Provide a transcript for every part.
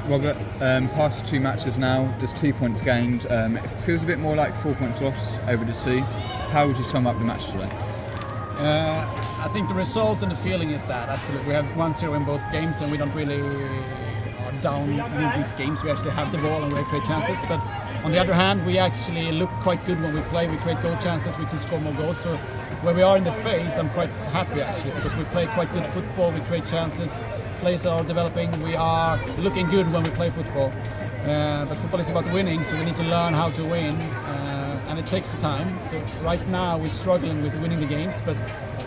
Robert, past 2 matches now, just 2 points gained. It feels a bit more like 4 points lost over the 2. How would you sum up the match today? I think the result and the feeling is that, absolutely. We have 1-0 in both games and we don't really are down in these games. We actually have the ball and we create chances. But on the other hand, we actually look quite good when we play. We create goal chances, we can score more goals. So where we are in the phase, I'm quite happy actually, because we play quite good football, we create chances, players are developing, we are looking good when we play football. But football is about winning, so we need to learn how to win. And it takes time. So right now we're struggling with winning the games, but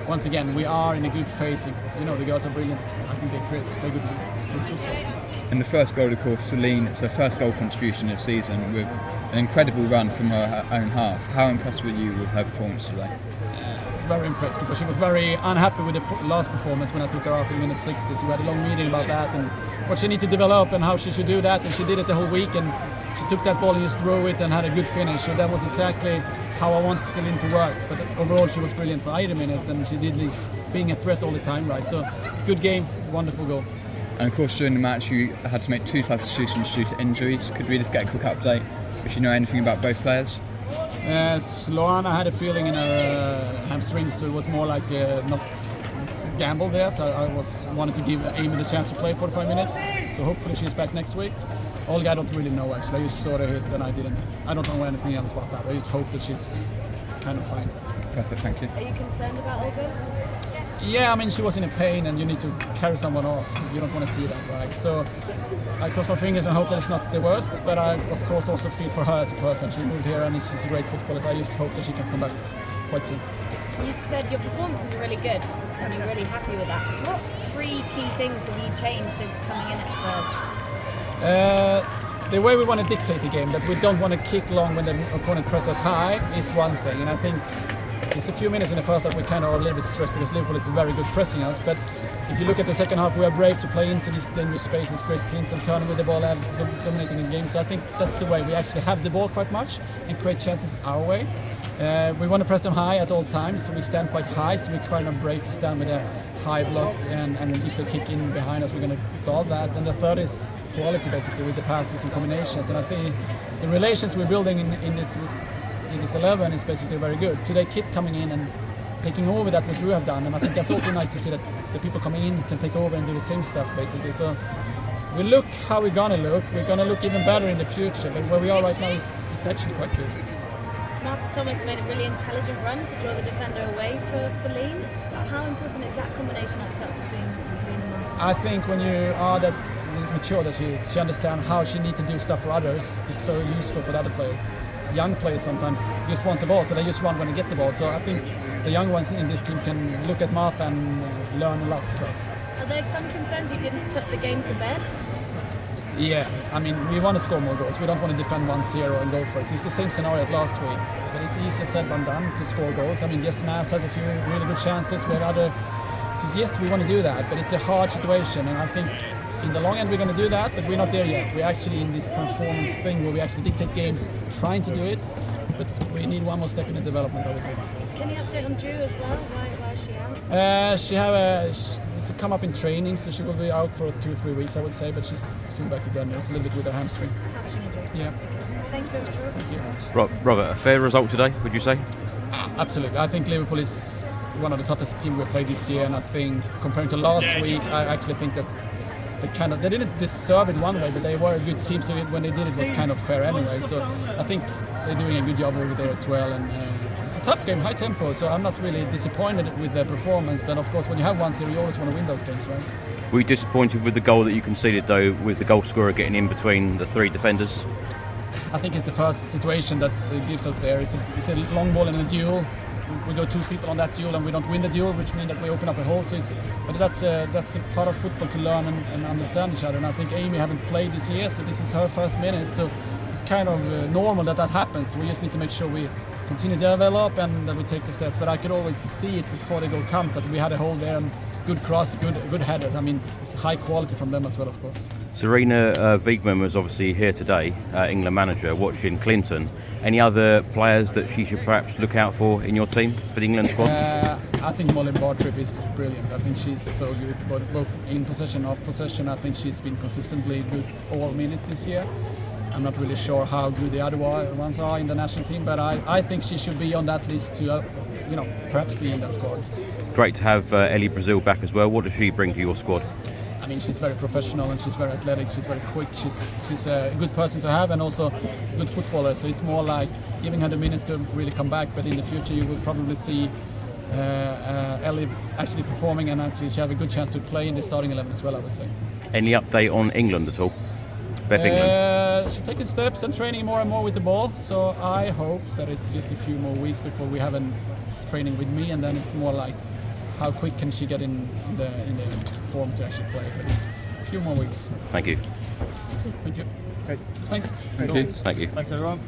once again we are in a good phase. You know, the girls are brilliant. I think they create good football. And the first goal, of course, Celine, it's her first goal contribution this season with an incredible run from her own half. How impressed were you with her performance today? Very impressed, because she was very unhappy with the last performance when I took her off in minute 60. So we had a long meeting about that and what she needed to develop and how she should do that, and she did it the whole week, and she took that ball and just drew it and had a good finish. So that was exactly how I want Celine to work. But overall she was brilliant for 80 minutes and she did this being a threat all the time, right? So good game, wonderful goal. And of course during the match you had to make 2 substitutions due to injuries. Could we just get a quick update if you know anything about both players? Sloana had a feeling in her hamstring, so it was more like not gamble there. So I wanted to give Amy the chance to play 45 minutes. So hopefully she's back next week. Olga, I don't really know actually. I just saw the hit and I don't know anything else about that. I just hope that she's kind of fine. Perfect, thank you. Are you concerned about Olga? Yeah, I mean she was in a pain and you need to carry someone off. You don't want to see that, right? So I cross my fingers and hope that it's not the worst, but I of course also feel for her as a person. She moved here and she's a great footballer, so I just hope that she can come back quite soon. You said your performances are really good and you're really happy with that. What 3 key things have you changed since coming in at Spurs? The way we want to dictate the game, that we don't want to kick long when the opponent presses high, is one thing, and I think it's a few minutes in the first half we kind of are a little bit stressed because Liverpool is very good pressing us, but if you look at the second half we are brave to play into these dangerous spaces. Grace Clinton turning with the ball and dominating the game, so I think that's the way we actually have the ball quite much and create chances our way. We want to press them high at all times, so we stand quite high, so we're kind of brave to stand with a high block, and if they kick in behind us we're going to solve that. And the third is quality basically with the passes and combinations, and I think the relations we're building in this 11 is basically very good. Today Kit coming in and taking over that what Drew have done, and I think that's also nice to see that the people coming in can take over and do the same stuff basically. So we look how we're gonna look. We're gonna look even better in the future, but where we are right now is actually quite good. Martha Thomas made a really intelligent run to draw the defender away for Celine. How important is that combination up top between Celine and Martha? I think when you are that mature that she understands how she needs to do stuff for others, it's so useful for the other players. Young players sometimes just want the ball, so they just run when they get the ball. So I think the young ones in this team can look at Martha and learn a lot of stuff. Are there some concerns you didn't put the game to bed? Yeah, I mean, we want to score more goals. We don't want to defend 1-0 and go for it. It's the same scenario as last week, but it's easier said than done to score goals. I mean, yes, Nas has a few really good chances. We had other. So yes, we want to do that, but it's a hard situation, and I think in the long end we're going to do that, but we're not there yet. We're actually in this transformance thing where we actually dictate games, trying to do it, but we need one more step in the development, I would say. Can you update on Drew as well? Why is she out? It's a come up in training, so she will be out for 2-3 weeks, I would say, but she's soon back again. It's a little bit with her hamstring. Hamstring injury. Yeah. Thank you very much, Drew. Thank you. Robert, a fair result today, would you say? Absolutely. I think Liverpool is one of the toughest teams we've played this year, and I think comparing to last week, I actually think that they didn't deserve it one way, but they were a good team, so when they did it was kind of fair anyway. So I think they're doing a good job over there as well, and it's a tough game, high tempo, so I'm not really disappointed with their performance, but of course when you have 1-0 you always want to win those games, right? Were you disappointed with the goal that you conceded though, with the goal scorer getting in between the 3 defenders? I think it's the first situation that gives us there. It's a long ball in a duel. We go 2 people on that duel and we don't win the duel, which means that we open up a hole. So but that's a part of football to learn and understand each other. And I think Amy haven't played this year, so this is her first minute. So it's kind of normal that happens. We just need to make sure we continue to develop and that we take the step. But I could always see it before the goal comes that we had a hole there and good cross, good headers. I mean, it's high quality from them as well, of course. Serena Wiegman was obviously here today, England manager, watching Clinton. Any other players that she should perhaps look out for in your team, for the England squad? I think Molly Bartrip is brilliant. I think she's so good, both in possession, off possession. I think she's been consistently good all minutes this year. I'm not really sure how good the other ones are in the national team, but I think she should be on that list to, perhaps be in that squad. Great to have Ellie Brazil back as well. What does she bring to your squad? I mean, she's very professional and she's very athletic. She's very quick. She's a good person to have and also a good footballer. So it's more like giving her the minutes to really come back. But in the future, you will probably see Ellie actually performing, and actually she have a good chance to play in the starting 11 as well, I would say. Any update on England at all? Beth England? She's taking steps and training more and more with the ball. So I hope that it's just a few more weeks before we have a training with me, and then it's more like how quick can she get in the form to actually play. But it's a few more weeks. Thank you. Thank you. Great. Thanks. Thank you. Thank you. Thanks everyone.